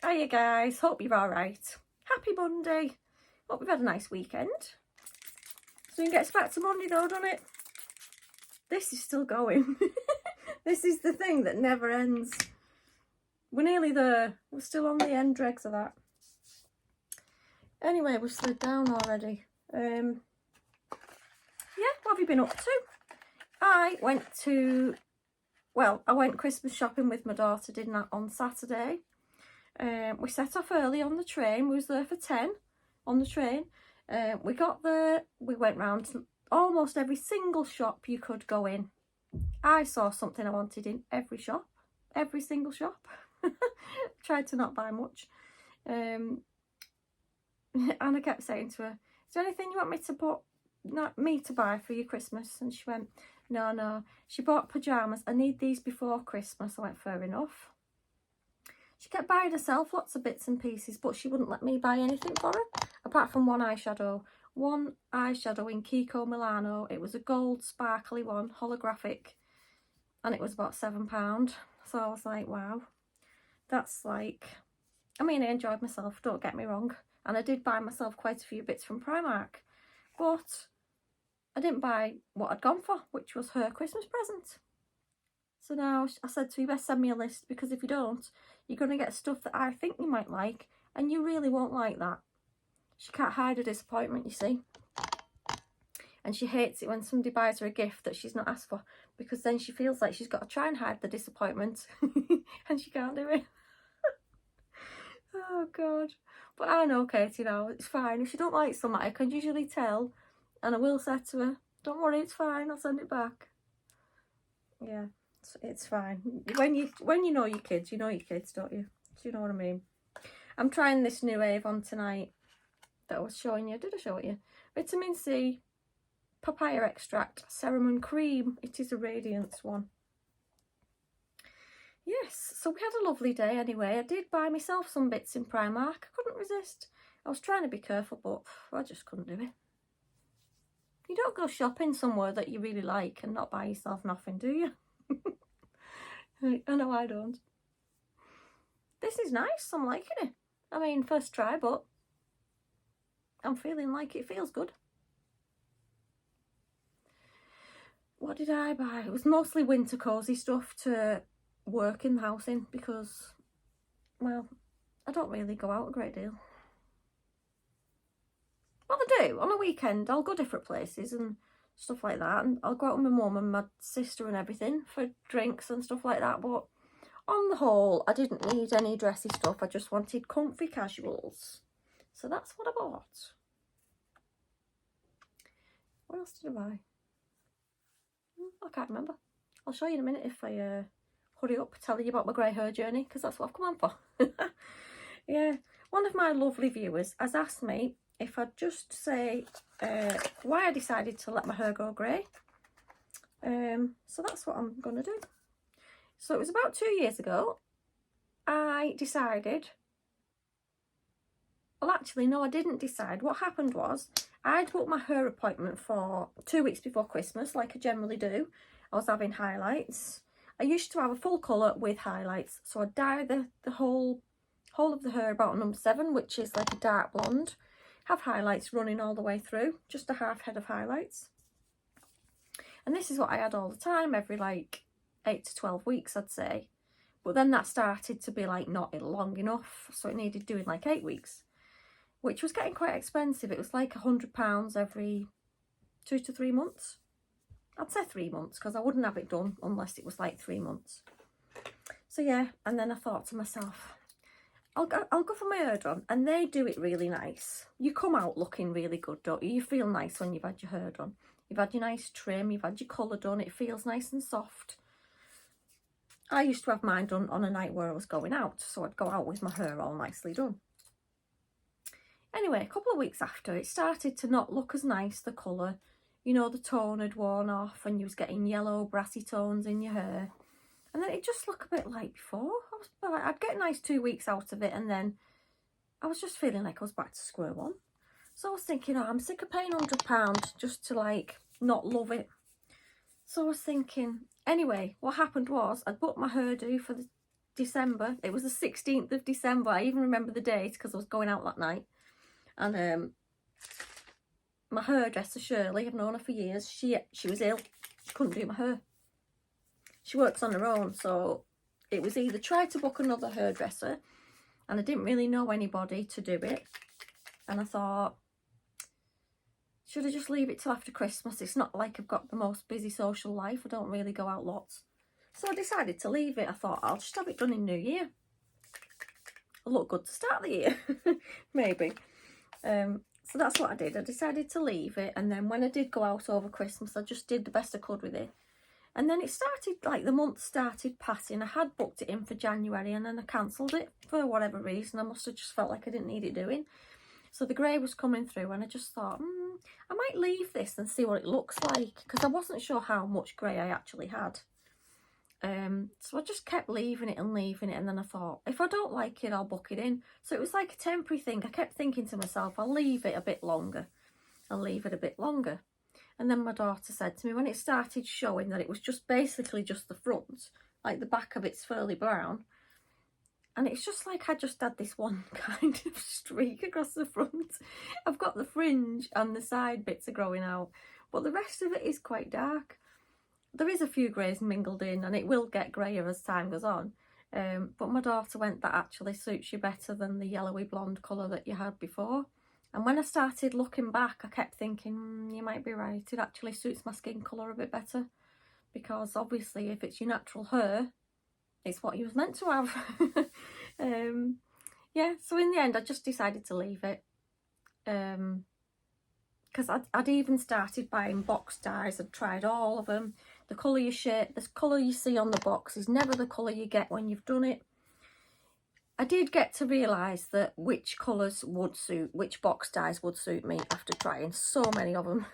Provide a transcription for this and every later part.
Hiya guys, hope you're alright. Happy Monday. Hope we've had a nice weekend. Soon gets back to Monday though, doesn't it? This is still going. This is the thing that never ends. We're nearly there. We're still on the end dregs of that. Anyway, we've slid down already. Yeah, what have you been up to? I went Christmas shopping with my daughter, didn't I, on Saturday. We set off early on the train. We was there for 10 on the train. We got there, we went round to almost every single shop you could go in. I saw something I wanted in every shop, every single shop. Tried to not buy much. And I kept saying to her, is there anything you want me to buy for your Christmas? And she went, no. She bought pyjamas. I need these before Christmas. I went, fair enough. She kept buying herself lots of bits and pieces, but she wouldn't let me buy anything for her, apart from one eyeshadow. One eyeshadow in Kiko Milano. It was a gold sparkly one, holographic, and it was about £7. So I was like, wow, that's like, I mean, I enjoyed myself, don't get me wrong, and I did buy myself quite a few bits from Primark, but I didn't buy what I'd gone for, which was her Christmas present. So now I said to her, you best send me a list, because if you don't, you're going to get stuff that I think you might like, and you really won't like that. She can't hide her disappointment, you see. And she hates it when somebody buys her a gift that she's not asked for, because then she feels like she's got to try and hide the disappointment, and she can't do it. Oh, God. But I know Katie now, it's fine. If she don't like something, I can usually tell, and I will say to her, don't worry, it's fine, I'll send it back. Yeah. It's fine. When you know your kids, don't you? Do you know what I mean? I'm trying this new Avon tonight that I was showing you. Did I show it you? Vitamin C, papaya extract, serum and cream. It is a radiance one. Yes, so we had a lovely day anyway. I did buy myself some bits in Primark. I couldn't resist. I was trying to be careful, but I just couldn't do it. You don't go shopping somewhere that you really like and not buy yourself nothing, do you? I know I don't. This is nice, I'm liking it. I mean, first try, but I'm feeling like it feels good. What did I buy? It was mostly winter cosy stuff to work in the house in, because, well, I don't really go out a great deal. Well, I do. On a weekend, I'll go different places and stuff like that, and I'll go out with my mum and my sister and everything for drinks and stuff like that, but on the whole, I didn't need any dressy stuff. I just wanted comfy casuals, so that's what I bought. What else did I buy? I can't remember. I'll show you in a minute if I hurry up telling you about my grey hair journey, because that's what I've come on for. Yeah, one of my lovely viewers has asked me if I'd just say why I decided to let my hair go grey. So that's what I'm going to do. So it was about 2 years ago. I decided, well actually no, I didn't decide. What happened was I'd booked my hair appointment for 2 weeks before Christmas, like I generally do. I was having highlights. I used to have a full colour with highlights, so I'd dye the whole of the hair about number 7, which is like a dark blonde. Have highlights running all the way through, just a half head of highlights. And this is what I had all the time, every like 8 to 12 weeks I'd say. But then that started to be like not long enough, so it needed doing like 8 weeks, which was getting quite expensive. It was like £100 every 2 to 3 months. I'd say 3 months, because I wouldn't have it done unless it was like 3 months. So yeah, and then I thought to myself, I'll go for my hair done, and they do it really nice. You come out looking really good, don't you? You feel nice when you've had your hair done. You've had your nice trim, you've had your colour done, it feels nice and soft. I used to have mine done on a night where I was going out, so I'd go out with my hair all nicely done. Anyway, a couple of weeks after, it started to not look as nice, the colour. You know, the tone had worn off and you was getting yellow, brassy tones in your hair. And then it just looked a bit like before. I'd get a nice 2 weeks out of it, and then I was just feeling like I was back to square one. So I was thinking, oh, I'm sick of paying £100 just to like not love it. So I was thinking, anyway, what happened was I'd booked my hairdo for the December. It was the 16th of December. I even remember the date because I was going out that night. And my hairdresser, Shirley, I've known her for years. She was ill. She couldn't do my hair. She works on her own, so it was either try to book another hairdresser, and I didn't really know anybody to do it. And I thought, should I just leave it till after Christmas? It's not like I've got the most busy social life. I don't really go out lots. So I decided to leave it. I thought I'll just have it done in New Year. It'll look good to start the year, maybe. So that's what I did. I decided to leave it, and then when I did go out over Christmas, I just did the best I could with it. And then it started, like the month started passing. I had booked it in for January, and then I cancelled it for whatever reason. I must have just felt like I didn't need it doing. So the grey was coming through, and I just thought, I might leave this and see what it looks like, because I wasn't sure how much grey I actually had. So I just kept leaving it, and then I thought, if I don't like it, I'll book it in. So it was like a temporary thing. I kept thinking to myself, I'll leave it a bit longer. And then my daughter said to me, when it started showing that it was just basically just the front, like the back of it's fairly brown, and it's just like I just had this one kind of streak across the front. I've got the fringe and the side bits are growing out, but the rest of it is quite dark. There is a few greys mingled in, and it will get greyer as time goes on. But my daughter went, that actually suits you better than the yellowy blonde colour that you had before. And when I started looking back, I kept thinking, you might be right, it actually suits my skin colour a bit better. Because obviously if it's your natural hair, it's what you was meant to have. Yeah, so in the end I just decided to leave it. Because I'd even started buying box dyes. I'd tried all of them. The colour you see on the box is never the colour you get when you've done it. I did get to realise that which colours would suit, which box dyes would suit me after trying so many of them.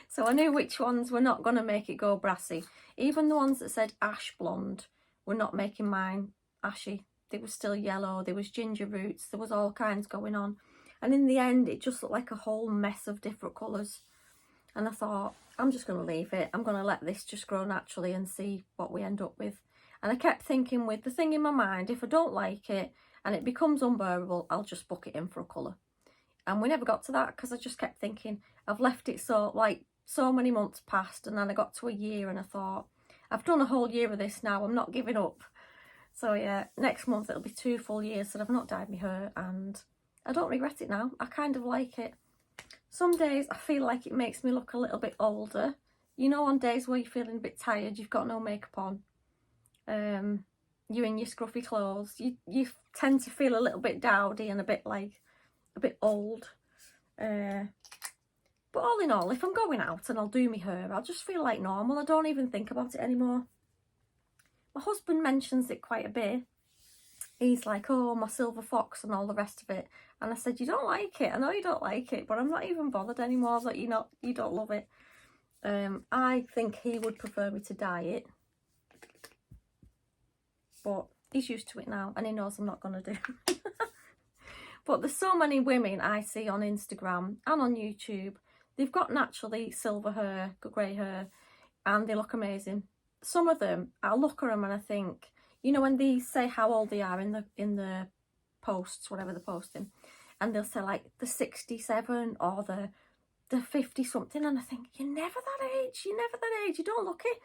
So I knew which ones were not going to make it go brassy. Even the ones that said ash blonde were not making mine ashy. They were still yellow, there was ginger roots, there was all kinds going on. And in the end, it just looked like a whole mess of different colours. And I thought, I'm just going to leave it. I'm going to let this just grow naturally and see what we end up with. And I kept thinking with the thing in my mind, if I don't like it and it becomes unbearable, I'll just book it in for a colour. And we never got to that because I just kept thinking, I've left it so many months past, and then I got to a year and I thought, I've done a whole year of this now, I'm not giving up. So yeah, next month it'll be 2 full years that I've not dyed my hair, and I don't regret it now. I kind of like it. Some days I feel like it makes me look a little bit older. You know, on days where you're feeling a bit tired, you've got no makeup on, you're in your scruffy clothes, you tend to feel a little bit dowdy and a bit old. But all in all, if I'm going out and I'll do my hair, I'll just feel like normal. I don't even think about it anymore. My husband mentions it quite a bit. He's like, oh, my silver fox and all the rest of it. And I said, you don't like it. I know you don't like it, but I'm not even bothered anymore that you don't love it. I think he would prefer me to dye it. But he's used to it now, and he knows I'm not going to do. But there's so many women I see on Instagram and on YouTube. They've got naturally silver hair, grey hair, and they look amazing. Some of them, I look at them and I think, you know, when they say how old they are in the posts, whatever they're posting, and they'll say like the 67 or the 50 something, and I think, you're never that age, you don't look it.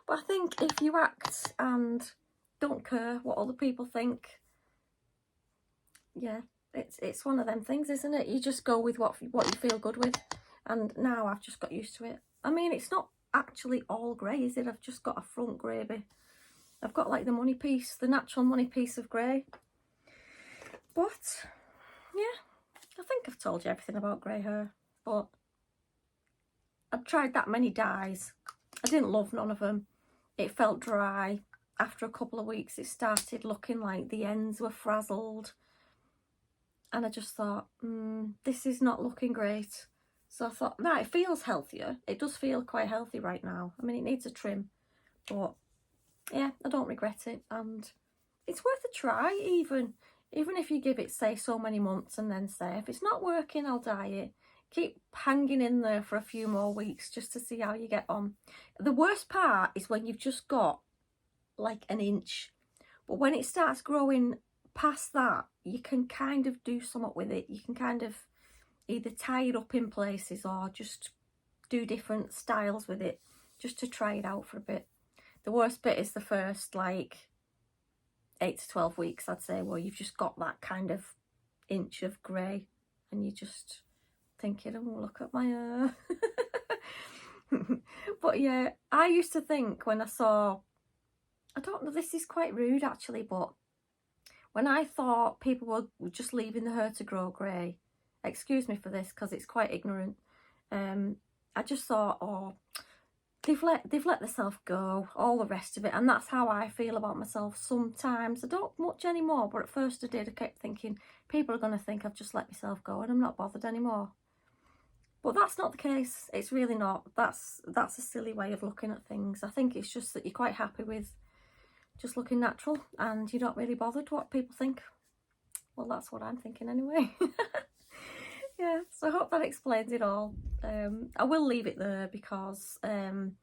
But I think if you act and don't care what other people think, yeah, it's one of them things, isn't it? You just go with what you feel good with. And now I've just got used to it. I mean, it's not actually all grey, is it? I've just got a front grey bit. I've got like the money piece, the natural money piece of grey. But yeah, I think I've told you everything about grey hair. But I've tried that many dyes. I didn't love none of them. It felt dry. After a couple of weeks, it started looking like the ends were frazzled. And I just thought, this is not looking great. So I thought, no, it feels healthier. It does feel quite healthy right now. I mean, it needs a trim. But yeah, I don't regret it. And it's worth a try, even if you give it, say, so many months and then say, if it's not working, I'll dye it. Keep hanging in there for a few more weeks just to see how you get on. The worst part is when you've just got like an inch. But when it starts growing past that, you can kind of do something with it. You can kind of either tie it up in places or just do different styles with it, just to try it out for a bit. The worst bit is the first like 8 to 12 weeks, I'd say, where you've just got that kind of inch of grey and you're just thinking, oh, look at my hair. But yeah, I used to think when I saw, I don't know, this is quite rude actually, but when I thought people were just leaving the hair to grow grey, excuse me for this because it's quite ignorant, I just thought, oh, they've let themselves go, all the rest of it. And that's how I feel about myself sometimes. I don't much anymore, but at first I did. I kept thinking people are going to think I've just let myself go and I'm not bothered anymore. But that's not the case. It's really not. That's a silly way of looking at things. I think it's just that you're quite happy with just looking natural and you're not really bothered what people think. Well, that's what I'm thinking anyway. Yeah, so I hope that explains it all. I will leave it there because I'm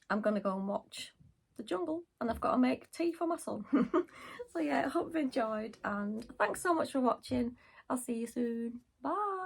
going to go and watch The Jungle and I've got to make tea for my son. So yeah, I hope you've enjoyed and thanks so much for watching. I'll see you soon. Bye.